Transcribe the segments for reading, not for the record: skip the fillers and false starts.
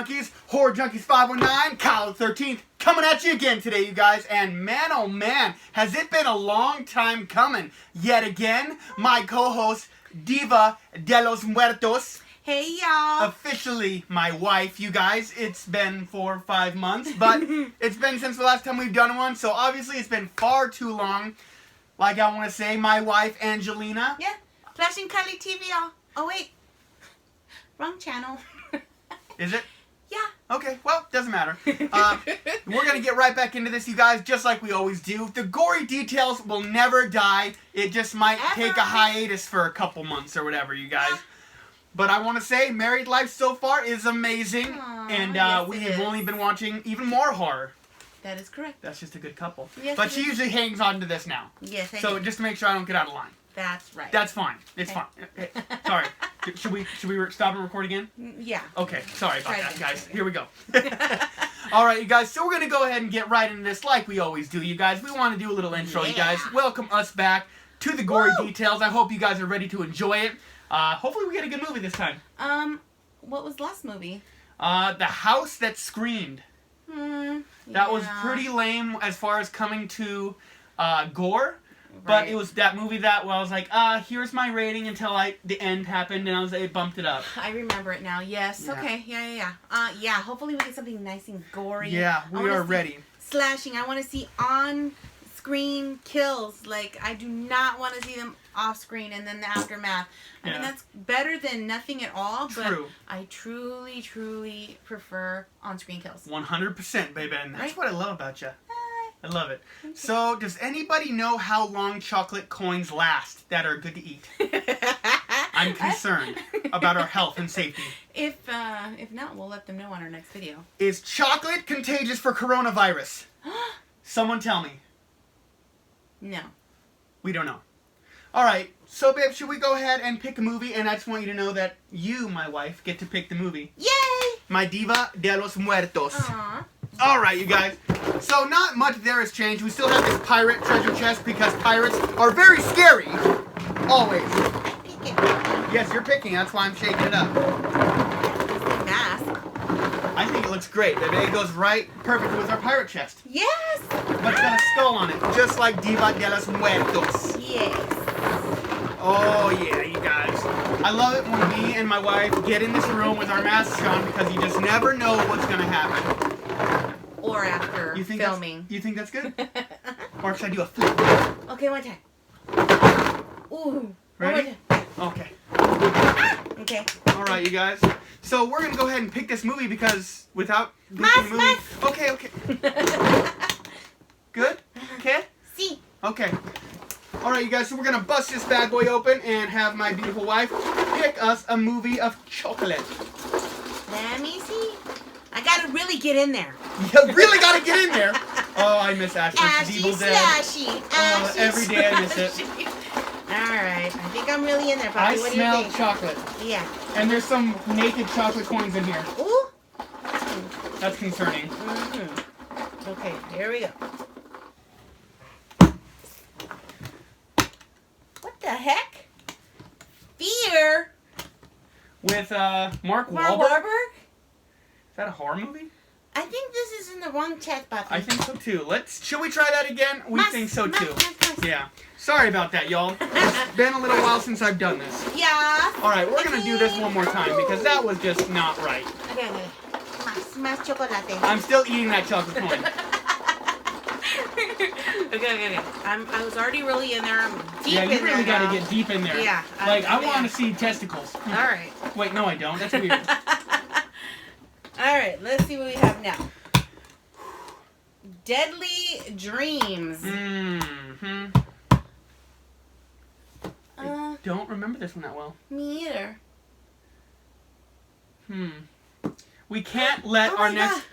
junkies, horror junkies 519, Kyle the 13th, coming at you again today, you guys. And man, oh man, has it been a long time coming. Yet again, my co-host, Diva de los Muertos. Hey, y'all. Officially my wife, you guys. It's been 4 or 5 months, but it's been since the last time we've done one, so obviously it's been far too long. Like I want to say, my wife, Angelina. Yeah, Flashing Kylie TV, y'all. Oh, wait. Wrong channel. Is it? Yeah. Okay, well, doesn't matter. We're going to get right back into this, you guys, just like we always do. The gory details will never die. It just might take a hiatus for a couple months or whatever, you guys. Yeah. But I want to say, married life so far is amazing. Aww, and yes, we've only been watching even more horror. That is correct. That's just a good couple. Yes, but she usually hangs on to this now. Yes, I So do. just to make sure I don't get out of line. That's right. That's fine. It's fine. Sorry. Should we stop and record again? Yeah. Okay. Sorry about that, guys. Here we go. All right, you guys. So we're going to go ahead and get right into this like we always do, you guys. We want to do a little intro, you guys. Welcome us back to the gory details. I hope you guys are ready to enjoy it. Hopefully we get a good movie this time. What was the last movie? The House That Screamed. That was pretty lame as far as coming to gore. But it was that movie that I was like, here's my rating until the end happened, and it bumped it up. I remember it now. Yes. Yeah. Okay. Yeah. Hopefully we get something nice and gory. Yeah, we are ready. Slashing. I want to see on-screen kills. Like, I do not want to see them off-screen and then the aftermath. I mean, that's better than nothing at all. True. But I truly, truly prefer on-screen kills. 100%, baby. And that's what I love about you. I love it. So, does anybody know how long chocolate coins last that are good to eat? I'm concerned about our health and safety. If not, we'll let them know on our next video. Is chocolate contagious for coronavirus? Someone tell me. No. We don't know. All right. So, babe, should we go ahead and pick a movie? And I just want you to know that you, my wife, get to pick the movie. Yay! My Diva de los Muertos. Aww. All right, you guys. So not much there has changed. We still have this pirate treasure chest because pirates are very scary. Always. Yes, you're picking. That's why I'm shaking it up. Mask. I think it looks great. It goes right perfect with our pirate chest. Yes. But it's got a skull on it, just like Diva de los Muertos. Yes. Oh yeah, you guys. I love it when me and my wife get in this room with our masks on because you just never know what's gonna happen. Or after filming. You think that's good? Or should I do a flip? Okay, one time. Ooh. Ready? Okay. Okay. All right, you guys. So we're gonna go ahead and pick this movie because without picking the movie. Okay. Good. Okay. See. Okay. All right, you guys. So we're gonna bust this bad boy open and have my beautiful wife pick us a movie of chocolate. Let me see. I gotta really get in there. You really gotta get in there. Oh, I miss Ashley's Ashy Evil Dead. Slashy. Ashy Every day I miss it. Alright, I think I'm really in there, I Poppy. What smell do you think? chocolate. Yeah. And there's some naked chocolate coins in here. Ooh. That's concerning. Okay, here we go. What the heck? Fear. With Mark Wahlberg. Mark Wahlberg? Is that a horror movie? I think this is in the wrong chat, Poppy. I think so too. Should we try that again? We think so too. Mas. Yeah. Sorry about that, y'all. It's been a little while since I've done this. Yeah. All right, we're gonna do this one more time because that was just not right. Okay. Más chocolate. I'm still eating that chocolate coin. Okay. I was already really in there. I'm deep in there. Yeah, you really gotta get deep in there. Yeah. Like, I want to see testicles. All right. Wait, no, I don't. That's weird. All right, let's see what we have now. Deadly Dreams. I don't remember this one that well. Me either. We can't let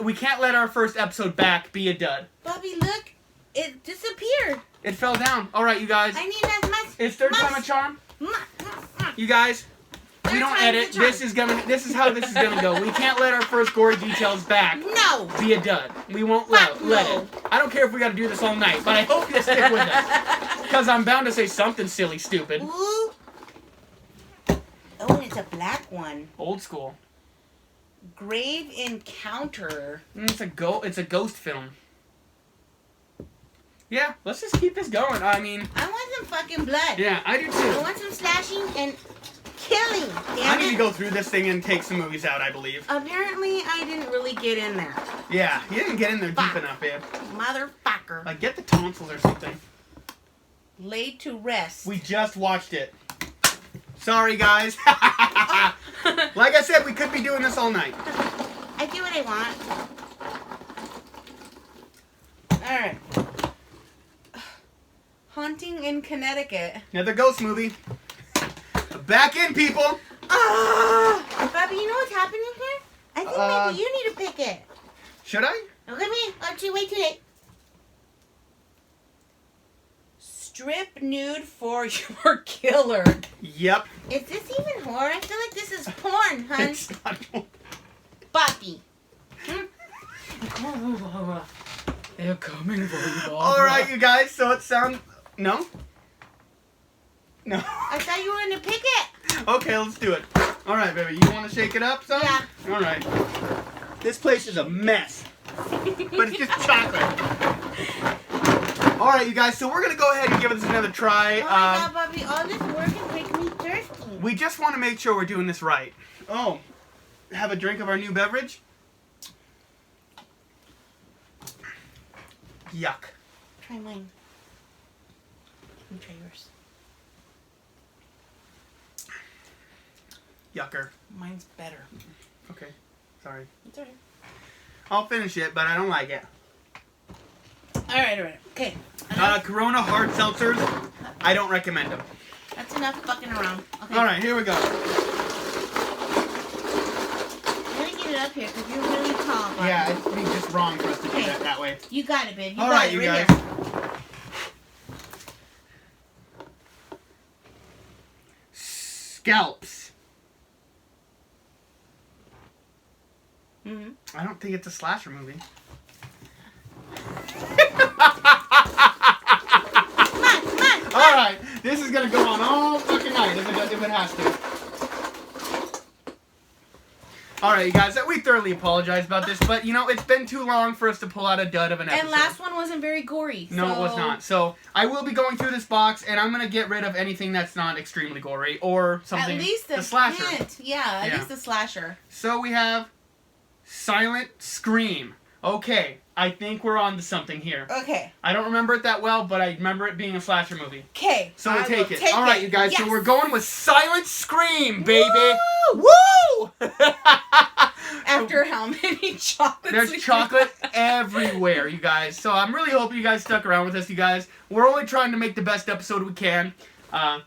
we can't let our first episode back be a dud. Bobby, look. It disappeared. It fell down. All right, you guys. I need as much. It's third time a charm. You guys, we don't edit. This is how this is gonna go. We can't let our first gory details back be a dud. We won't let it. I don't care if we gotta do this all night, but I hope you stick with us. Because I'm bound to say something silly, stupid. Ooh. Oh, and it's a black one. Old school. Grave Encounter. It's a ghost film. Yeah, let's just keep this going. I mean, I want some fucking blood. Yeah, I do too. I want some slashing and killing. I need to go through this thing and take some movies out, I believe. Apparently, I didn't really get in there. Yeah, you didn't get in there deep enough, babe. Motherfucker. Like, get the tonsils or something. Laid to Rest. We just watched it. Sorry, guys. Like I said, we could be doing this all night. I do what I want. Alright. Haunting in Connecticut. Another ghost movie. Back in, people. Bobby, you know what's happening here? I think maybe you need to pick it. Should I? Look at me. I'll you wait today. Strip nude for your killer. Yep. Is this even horror? I feel like this is porn, hun. It's not. Bobby. They're coming for you, Alright, you guys, so it sounds... No? No. I thought you were going to pick it. Okay, let's do it. Alright, baby, you want to shake it up some? Yeah. Alright. This place is a mess. But it's just chocolate. Alright, you guys, so we're going to go ahead and give this another try. Oh my God, Bobby, all this work is making me thirsty. We just want to make sure we're doing this right. Oh, have a drink of our new beverage? Yuck. Try mine. And try yours. Yucker. Mine's better. Okay, sorry. It's alright. I'll finish it, but I don't like it. Alright. Okay. Corona hard seltzers, I don't recommend them. That's enough fucking around. Okay. Alright, here we go. I'm gonna get it up here because you're really tall. Bobby. Yeah, it'd be just wrong for us to do that way. You got it, babe. All right, you guys. Here. Scalps. Mm-hmm. I don't think it's a slasher movie. Come on. Alright, this is gonna go on all fucking night if it has to. Alright, you guys, we thoroughly apologize about this, but you know, it's been too long for us to pull out a dud of an episode. And last one wasn't very gory. No, it was not. So, I will be going through this box, and I'm going to get rid of anything that's not extremely gory, or something. At least the slasher. hint. Yeah, at least the slasher. So, we have Silent Scream. Okay, I think we're on to something here. Okay. I don't remember it that well, but I remember it being a slasher movie. Okay. So we'll take it. Take Alright, it. you guys, Yes. so we're going with Silent Scream, baby! Woo! Woo! After how many chocolates? There's chocolate everywhere, you guys. So I'm really hoping you guys stuck around with us, you guys. We're only trying to make the best episode we can. I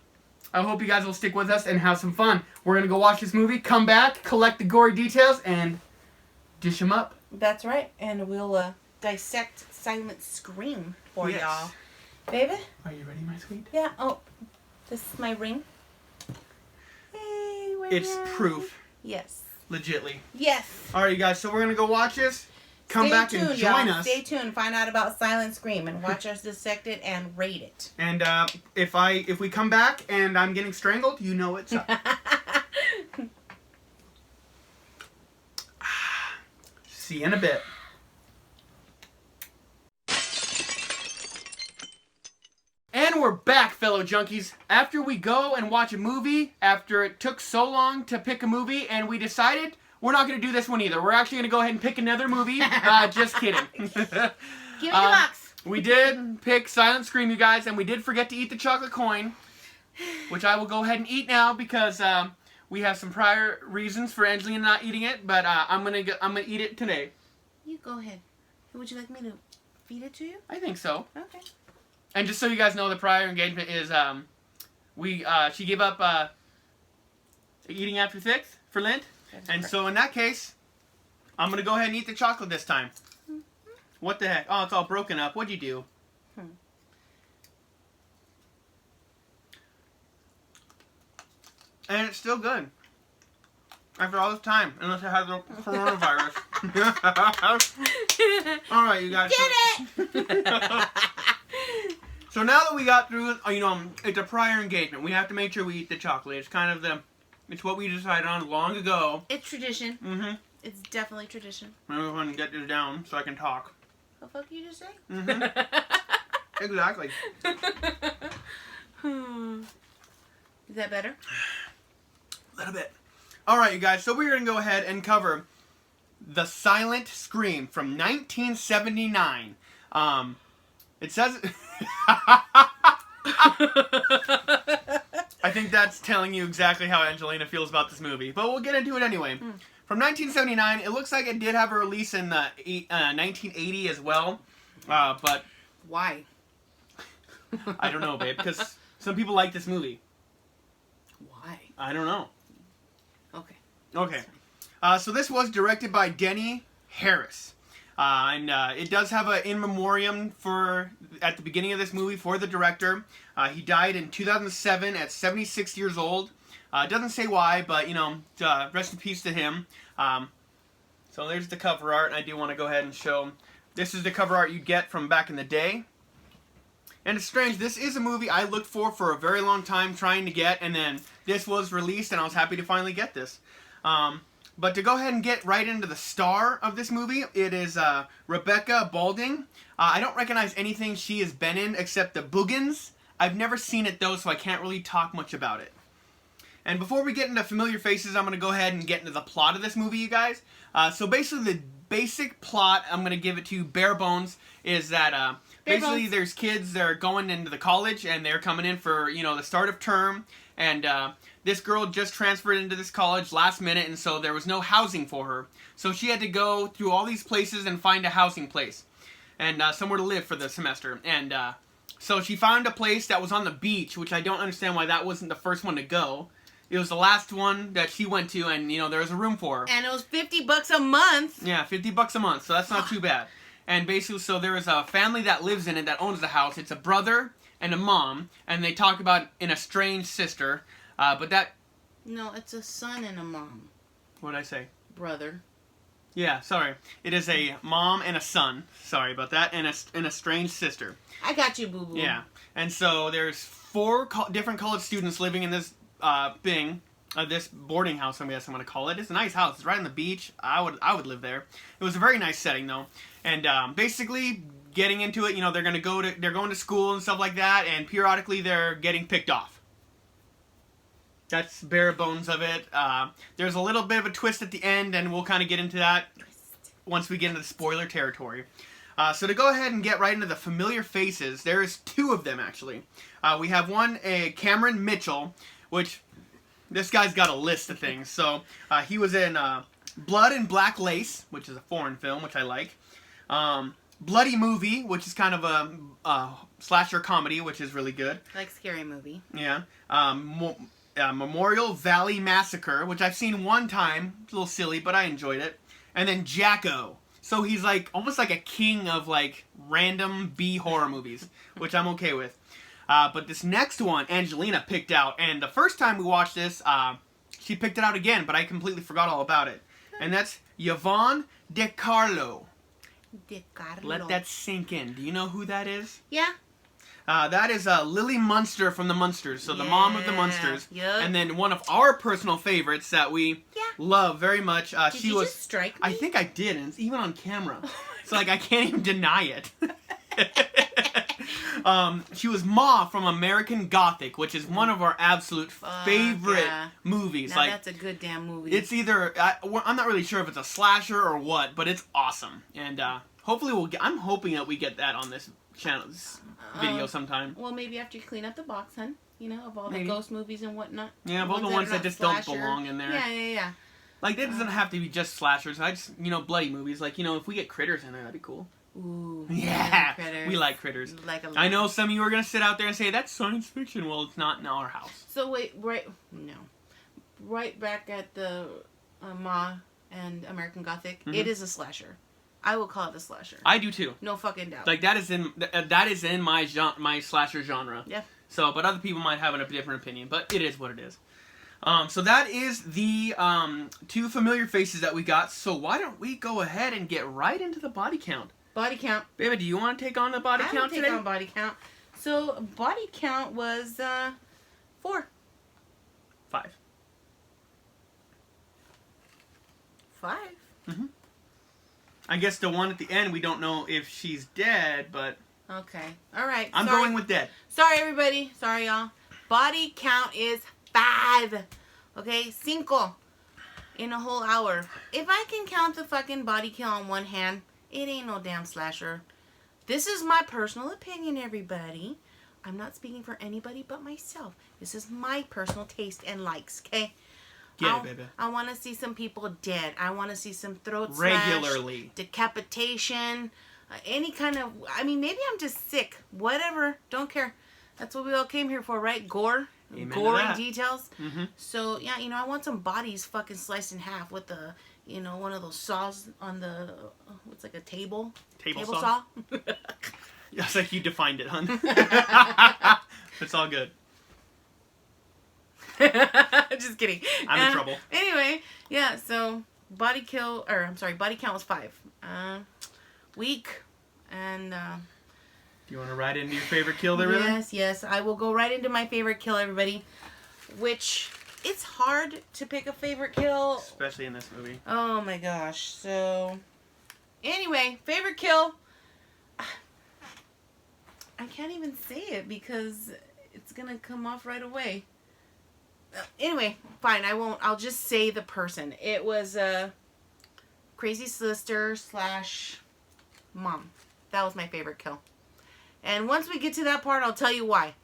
hope you guys will stick with us and have some fun. We're going to go watch this movie, come back, collect the gory details, and dish them up. That's right. And we'll dissect Silent Scream for y'all. Baby? Are you ready, my sweet? Yeah. Oh, this is my ring. Hey, It's proof. Yes. Legitly. Yes. Alright, you guys, so we're going to go watch this. Come Stay back tuned, and join y'all. us. Stay tuned. Find out about Silent Scream and watch us dissect it and rate it. And if we come back and I'm getting strangled, you know it's up. See you in a bit. And we're back, fellow junkies. After we go and watch a movie, after it took so long to pick a movie, and we decided we're not going to do this one either. We're actually going to go ahead and pick another movie. Just kidding. Give me the box. We did pick Silent Scream, you guys, and we did forget to eat the chocolate coin, which I will go ahead and eat now because we have some prior reasons for Angelina not eating it, but I'm gonna eat it today. You go ahead. Would you like me to feed it to you? I think so. Okay. And just so you guys know, the prior engagement is she gave up eating after 6th for Lent, and so in that case, I'm gonna go ahead and eat the chocolate this time. What the heck? Oh, it's all broken up. What'd you do? And it's still good. After all this time. Unless it has the coronavirus. Alright, you guys. Get it! So now that we got through, it's a prior engagement. We have to make sure we eat the chocolate. It's kind of it's what we decided on long ago. It's tradition. Mm-hmm. It's definitely tradition. I'm going to go ahead and get this down so I can talk. The fuck you just say? Mm-hmm. Exactly. Is that better? A little bit. Alright, you guys, so we're going to go ahead and cover The Silent Scream from 1979. It says... I think that's telling you exactly how Angelina feels about this movie. But we'll get into it anyway. From 1979, it looks like it did have a release in 1980 as well. But... Why? I don't know, babe, because some people like this movie. Why? I don't know. Okay. Okay. So this was directed by Denny Harris. And it does have an in memoriam at the beginning of this movie for the director. He died in 2007 at 76 years old. It doesn't say why, but, you know, rest in peace to him. So there's the cover art, and I do want to go ahead and show. This is the cover art you get from back in the day. And it's strange, this is a movie I looked for a very long time trying to get, and then this was released, and I was happy to finally get this. But to go ahead and get right into the star of this movie, it is Rebecca Balding. I don't recognize anything she has been in except the Boogans. I've never seen it though, so I can't really talk much about it. And before we get into familiar faces, I'm going to go ahead and get into the plot of this movie, you guys. So basically the basic plot, I'm going to give it to you bare bones, is that basically there's kids that are going into the college and they're coming in for, you know, the start of term. And this girl just transferred into this college last minute, and so there was no housing for her. So she had to go through all these places and find a housing place and somewhere to live for the semester. And so she found a place that was on the beach, which I don't understand why that wasn't the first one to go. It was the last one that she went to, and, you know, there was a room for her. And it was $50 a month. Yeah, $50 a month, so that's not too bad. And basically, so there is a family that lives in it that owns the house. It's a brother and a mom, and they talk about an estranged sister, but that... No, it's a son and a mom. What did I say? Brother. Yeah, sorry. It is a mom and a son. Sorry about that. And an estranged sister. I got you, boo-boo. Yeah. And so there's 4 different college students living in this this boarding house, I guess I'm going to call it. It's a nice house. It's right on the beach. I would live there. It was a very nice setting, though. And basically, getting into it, you know, they're going to school and stuff like that, and periodically they're getting picked off. That's bare bones of it. There's a little bit of a twist at the end, and we'll kind of get into that once we get into the spoiler territory. So to go ahead and get right into the familiar faces, there's 2 of them, actually. We have one, Cameron Mitchell, which this guy's got a list of things. So he was in Blood and Black Lace, which is a foreign film, which I like. Bloody Movie, which is kind of a slasher comedy, which is really good. Like Scary Movie. Yeah. Memorial Valley Massacre, which I've seen one time. It's a little silly, but I enjoyed it. And then Jacko. So he's like almost like a king of like random B horror movies, which I'm okay with. But this next one, Angelina picked out, and the first time we watched this, she picked it out again, but I completely forgot all about it. And that's Yvonne DeCarlo. DeCarlo. Let that sink in. Do you know who that is? Yeah. That is Lily Munster from the Munsters, so the mom of the Munsters. Yep. And then one of our personal favorites that we love very much. Did you just strike me? I think I did, and it's even on camera. So like I can't even deny it. She was Ma from American Gothic, which is one of our absolute favorite movies. Now like that's a good damn movie. It's either I'm not really sure if it's a slasher or what, but it's awesome. And hopefully I'm hoping that we get that on this channel's video sometime. Well, maybe after you clean up the box, hun. You know, of all the ghost movies and whatnot. Yeah, but the ones that just don't belong in there. Yeah. Like, it doesn't have to be just slashers. I just, bloody movies. Like, if we get critters in there, that'd be cool. Ooh. Yeah. Critters. We like critters. Like a lot. I know some of you are going to sit out there and say, that's science fiction. Well, it's not in our house. So, wait, right back at the Ma and American Gothic, it is a slasher. I will call it a slasher. I do, too. No fucking doubt. Like, that is in my slasher genre. Yeah. So, but other people might have a different opinion. But it is what it is. So that is the 2 familiar faces that we got. So why don't we go ahead and get right into the body count? Body count. Baby, do you want to take on the body count today? I will take on body count. So body count was 4. 5. 5. Mm-hmm. I guess the one at the end, we don't know if she's dead, but... Okay. All right. I'm going with dead. Sorry, everybody. Sorry, y'all. Body count is 5. Okay? 5. In a whole hour. If I can count the fucking body kill on one hand, it ain't no damn slasher. This is my personal opinion, everybody. I'm not speaking for anybody but myself. This is my personal taste and likes, okay? Get it, baby. I want to see some people dead. I want to see some throat regularly slash, decapitation, any kind of... I mean, maybe I'm just sick. Whatever. Don't care. That's what we all came here for, right? Gore. Amen gory details. Mm-hmm. So, yeah, you know, I want some bodies fucking sliced in half with the, you know, one of those saws on the... what's like a table? Table saw? It's like you defined it, hon. It's all good. Just kidding. I'm in trouble. Anyway, yeah, so body count was 5. Weak, and... Do you want to write into your favorite kill there, really? Yes, I will go right into my favorite kill, everybody. Which, it's hard to pick a favorite kill. Especially in this movie. Oh my gosh, so... Anyway, favorite kill... I can't even say it because it's gonna come off right away. Anyway, fine, I won't. I'll just say the person. It was crazy sister / mom. That was my favorite kill. And once we get to that part, I'll tell you why.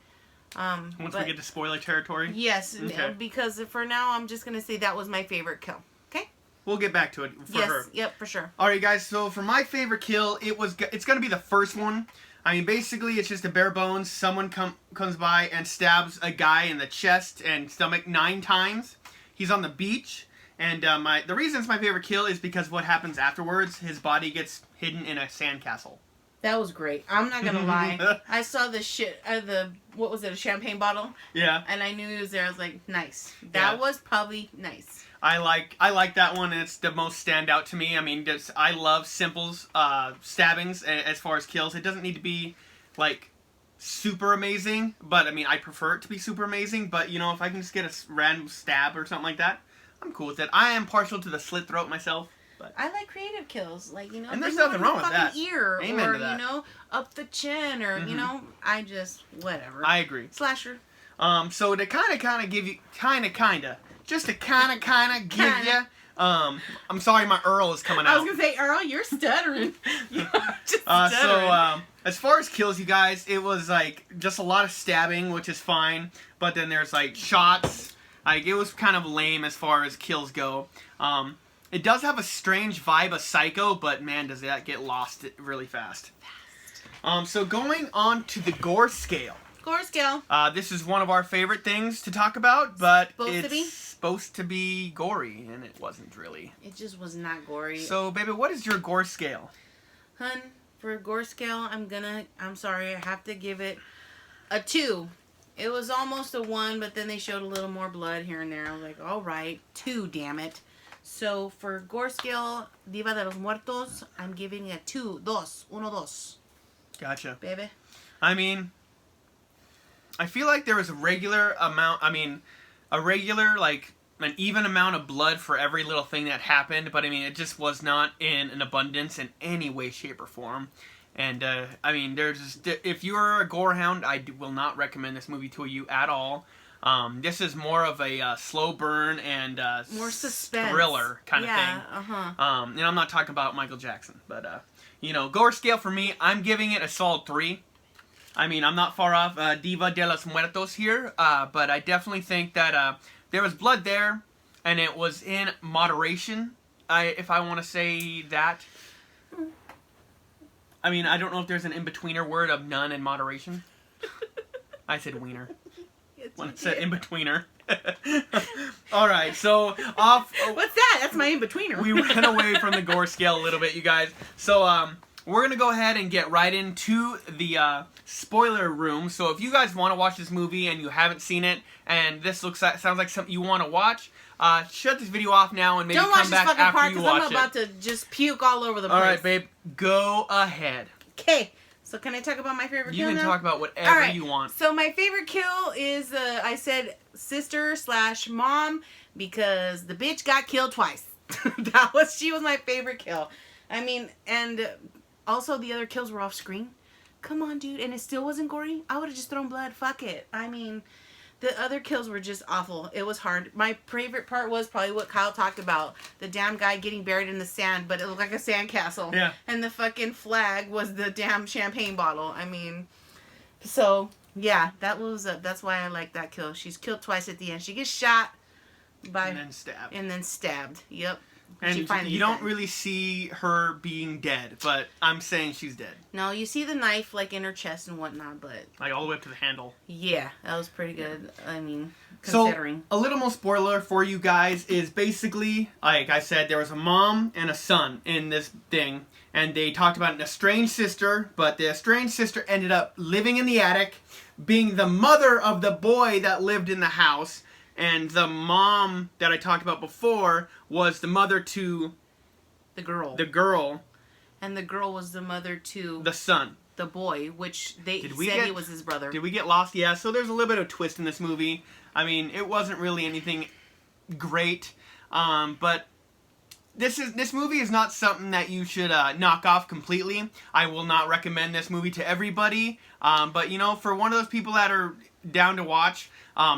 Once we get to spoiler territory? Yes, okay. Because for now, I'm just gonna say that was my favorite kill. Okay? We'll get back to it for her. Yep, for sure. All right, guys. So for my favorite kill, it's gonna be the first one. I mean, basically, it's just a bare bones. Someone comes by and stabs a guy in the chest and stomach 9 times. He's on the beach, and the reason it's my favorite kill is because what happens afterwards. His body gets hidden in a sandcastle. That was great. I'm not gonna lie. I saw the shit. What was it? A champagne bottle. Yeah. And I knew he was there. I was like, nice. That was probably nice. I like that one, and it's the most standout to me. I mean, I love simple stabbings as far as kills. It doesn't need to be like super amazing, but I mean, I prefer it to be super amazing. But you know, if I can just get a random stab or something like that, I'm cool with it. I am partial to the slit throat myself. But I like creative kills, like, you know, and there's nothing wrong with that. Ear, Amen or to that. You know, up the chin, or you know, I just whatever. I agree. Slasher. So to kind of give you just to kind of give you. I'm sorry, my Earl is coming out. I was gonna say, Earl, you're stuttering. You're just stuttering. So as far as kills, you guys, it was like just a lot of stabbing, which is fine. But then there's like shots. Like it was kind of lame as far as kills go. It does have a strange vibe of Psycho, but man, does that get lost really fast. So going on to the gore scale. Gore scale. This is one of our favorite things to talk about, but it's supposed to be gory, and it wasn't really. It just was not gory. So, baby, what is your gore scale? Hun, for gore scale, I'm sorry, I have to give it a 2. It was almost a 1, but then they showed a little more blood here and there. I was like, all right, 2, damn it. So for gore scale, Diva de los Muertos, I'm giving it a 2. 2. Gotcha. Baby. I mean, I feel like there was a regular amount, like, an even amount of blood for every little thing that happened, but I mean, it just was not in an abundance in any way, shape, or form. And, I mean, if you're a gore hound, I will not recommend this movie to you at all. This is more of a slow burn and more suspense thriller kind of thing. And I'm not talking about Michael Jackson, but you know, gore scale for me, I'm giving it a solid 3. I mean, I'm not far off Diva de los Muertos here, but I definitely think that there was blood there, and it was in moderation. If I want to say that. I mean, I don't know if there's an in-betweener word of none in moderation. I said wiener. When it said in-betweener. Alright, so off... What's that? That's my in-betweener. We went away from the gore scale a little bit, you guys. So, we're going to go ahead and get right into the spoiler room. So if you guys want to watch this movie and you haven't seen it, and this sounds like something you want to watch, shut this video off now and maybe come back after you watch it. I'm about to just puke all over the place. Alright, babe. Go ahead. Okay. So can I talk about my favorite kill now? You can talk about whatever you want. So my favorite kill is, I said sister / mom, because the bitch got killed twice. She was my favorite kill. I mean, and also the other kills were off screen. Come on, dude. And it still wasn't gory. I would have just thrown blood. Fuck it. I mean, the other kills were just awful. It was hard. My favorite part was probably what Kyle talked about. The damn guy getting buried in the sand, but it looked like a sandcastle. Yeah. And the fucking flag was the damn champagne bottle. I mean, so, yeah. That's why I like that kill. She's killed twice at the end. She gets shot by... And then stabbed. Yep. And you don't really see her being dead, but I'm saying she's dead. No, you see the knife, like, in her chest and whatnot, but... Like, all the way up to the handle. Yeah, that was pretty good. I mean, considering. So, a little more spoiler for you guys is basically, like I said, there was a mom and a son in this thing, and they talked about an estranged sister, but the estranged sister ended up living in the attic, being the mother of the boy that lived in the house, and the mom that I talked about before was the mother to... The girl. And the girl was the mother to... The son. The boy, which they said he was his brother. Did we get lost? Yeah, so there's a little bit of a twist in this movie. I mean, it wasn't really anything great, but this movie is not something that you should knock off completely. I will not recommend this movie to everybody, but, you know, for one of those people that are down to watch...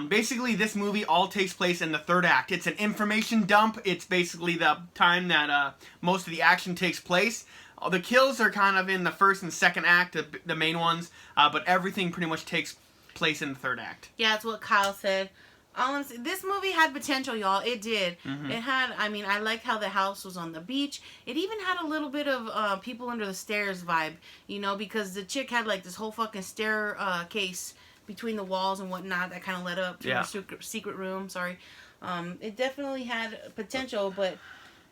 basically, this movie all takes place in the third act. It's an information dump. It's basically the time that most of the action takes place. The kills are kind of in the first and second act, the main ones, but everything pretty much takes place in the third act. Yeah, that's what Kyle said. This movie had potential, y'all. It did. Mm-hmm. It had, I mean, I like how the house was on the beach. It even had a little bit of people under the stairs vibe, you know, because the chick had like this whole fucking staircase between the walls and whatnot that kind of led up to the secret room. Sorry. It definitely had potential, but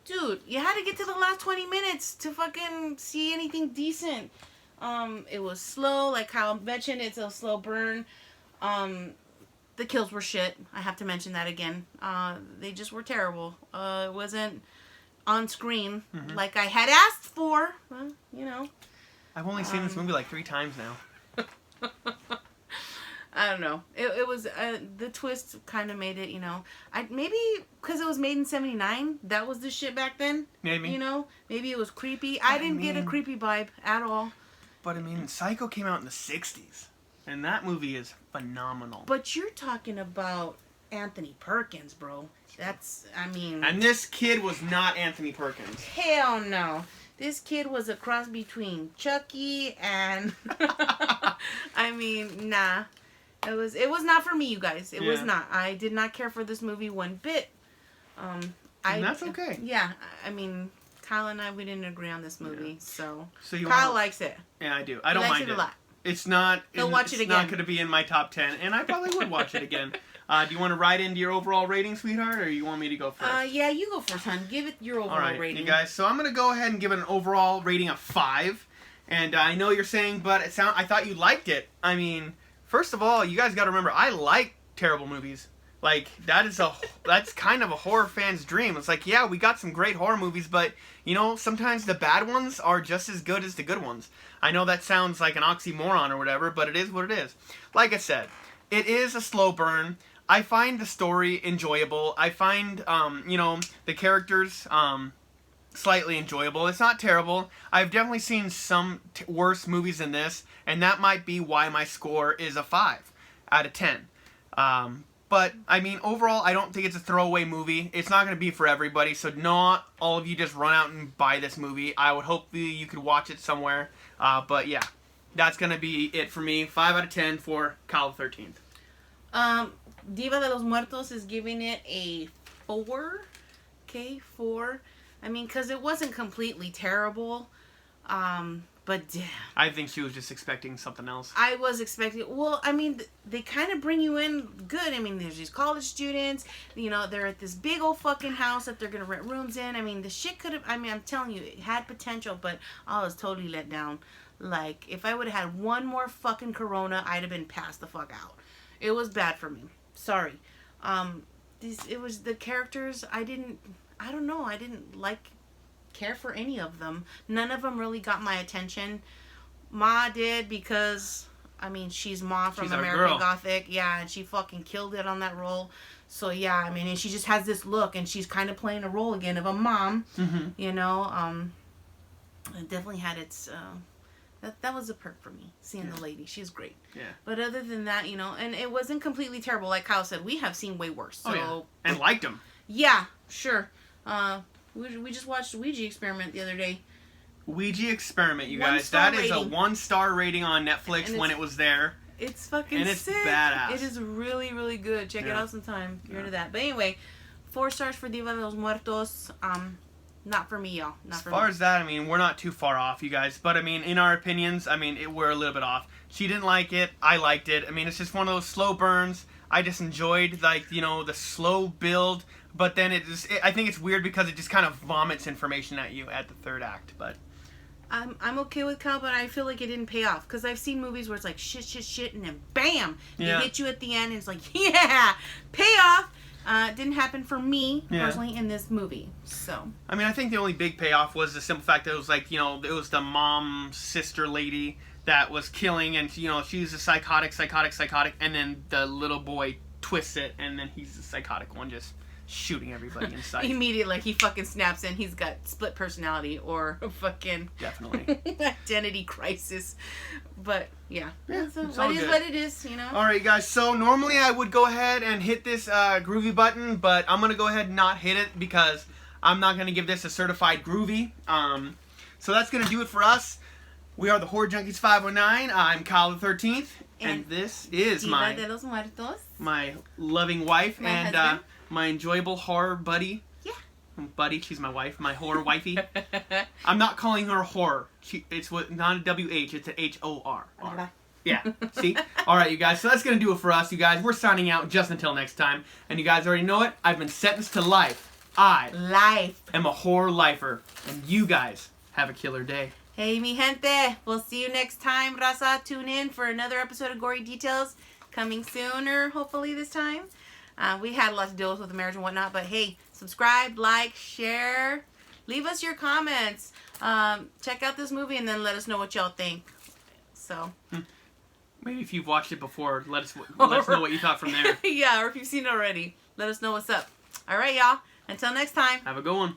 dude, you had to get to the last 20 minutes to fucking see anything decent. It was slow, like Kyle mentioned, it's a slow burn. The kills were shit. I have to mention that again. They just were terrible. It wasn't on screen like I had asked for. Well, you know. I've only seen this movie like 3 times now. I don't know. It was the twist kind of made it, you know. Maybe because it was made in '79, that was the shit back then. Maybe. You know, maybe it was creepy. I didn't get a creepy vibe at all. But I mean, Psycho came out in the '60s, and that movie is phenomenal. But you're talking about Anthony Perkins, bro. That's, I mean. And this kid was not Anthony Perkins. Hell no. This kid was a cross between Chucky and. I mean, nah. It was not for me, you guys. It was not. I did not care for this movie one bit. And that's okay. Yeah, I mean, Kyle and I, we didn't agree on this movie, so you Kyle likes it. Yeah, I do. I don't mind it. A lot. It's not. He'll watch it again. It's not going to be in my top 10, and I probably would watch it again. Do you want to write into your overall rating, sweetheart, or you want me to go first? Yeah, you go first, hon. Give it your overall rating. You guys. So I'm going to go ahead and give it an overall rating of 5. And I know you're saying, but I thought you liked it. I mean, first of all, you guys got to remember, I like terrible movies. Like, that's kind of a horror fan's dream. It's like, yeah, we got some great horror movies, but, you know, sometimes the bad ones are just as good as the good ones. I know that sounds like an oxymoron or whatever, but it is what it is. Like I said, it is a slow burn. I find the story enjoyable. I find, you know, the characters slightly enjoyable. It's not terrible. I've definitely seen some worse movies than this, and that might be why my score is a 5 out of 10. But, I mean, overall, I don't think it's a throwaway movie. It's not going to be for everybody, so not all of you just run out and buy this movie. I would hope you could watch it somewhere. But, yeah, that's going to be it for me. 5 out of 10 for Kyle the 13th. Diva de los Muertos is giving it a 4. Okay, 4. I mean, because it wasn't completely terrible. But damn. I think she was just expecting something else. I was expecting... Well, I mean, they kind of bring you in good. I mean, there's these college students. You know, they're at this big old fucking house that they're going to rent rooms in. I mean, the shit could have... I mean, I'm telling you, it had potential, but I was totally let down. Like, if I would have had one more fucking Corona, I'd have been passed the fuck out. It was bad for me. Sorry. It was the characters, I don't know, I didn't care for any of them. None of them really got my attention. Ma did because I mean, she's Ma from She's our American girl. Gothic. Yeah, and she fucking killed it on that role. So, yeah, I mean, and she just has this look, and she's kind of playing a role again of a mom, you know. It definitely had its... That was a perk for me, seeing the lady. She's great. Yeah. But other than that, you know, and it wasn't completely terrible. Like Kyle said, we have seen way worse. So, oh, yeah. And liked them. Yeah, sure. We just watched Ouija Experiment the other day. Ouija Experiment, you guys. One-star That is a rating. 1-star rating on Netflix when it was there. It's fucking and it's sick. badass. It is really, really good. Check it out sometime if you're into that. But anyway, 4 stars for Diva de los Muertos. Not for me, y'all. As far as that, I mean, we're not too far off, you guys. But, I mean, in our opinions, I mean, we're a little bit off. She didn't like it. I liked it. I mean, it's just one of those slow burns. I just enjoyed, like, you know, the slow build. But then I think it's weird because it just kind of vomits information at you at the 3rd act. But I'm okay with Kyle, but I feel like it didn't pay off. Because I've seen movies where it's like shit, and then BAM! They hit you at the end, and it's like, yeah! Payoff! Didn't happen for me, personally, in this movie. So. I mean, I think the only big payoff was the simple fact that it was like, you know, it was the mom, sister lady that was killing, and, you know, she's a psychotic, and then the little boy twists it, and then he's the psychotic one just shooting everybody in sight. Immediately, like, he fucking snaps in. He's got split personality or a fucking... Definitely. identity crisis. But, yeah. So, it's what it is, you know? Alright, guys. So, normally I would go ahead and hit this groovy button, but I'm going to go ahead and not hit it because I'm not going to give this a certified groovy. So, that's going to do it for us. We are the Horror Junkies 509. I'm Kyle the 13th. And this is Diva de los Muertos. my loving wife and my enjoyable horror buddy. Yeah. Buddy, she's my wife, my horror wifey. I'm not calling her horror. It's not a WH, it's a HOR. Yeah, see? Alright, you guys, so that's going to do it for us, you guys. We're signing out just until next time. And you guys already know it. I've been sentenced to life. I am a horror lifer. And you guys have a killer day. Hey, mi gente. We'll see you next time, raza. Tune in for another episode of Gory Details. Coming sooner, hopefully this time. We had a lot to deal with the marriage and whatnot, but hey, subscribe, like, share, leave us your comments. Check out this movie and then let us know what y'all think. So, maybe if you've watched it before, let us know what you thought from there. Yeah, or if you've seen it already, let us know what's up. All right, y'all. Until next time. Have a good one.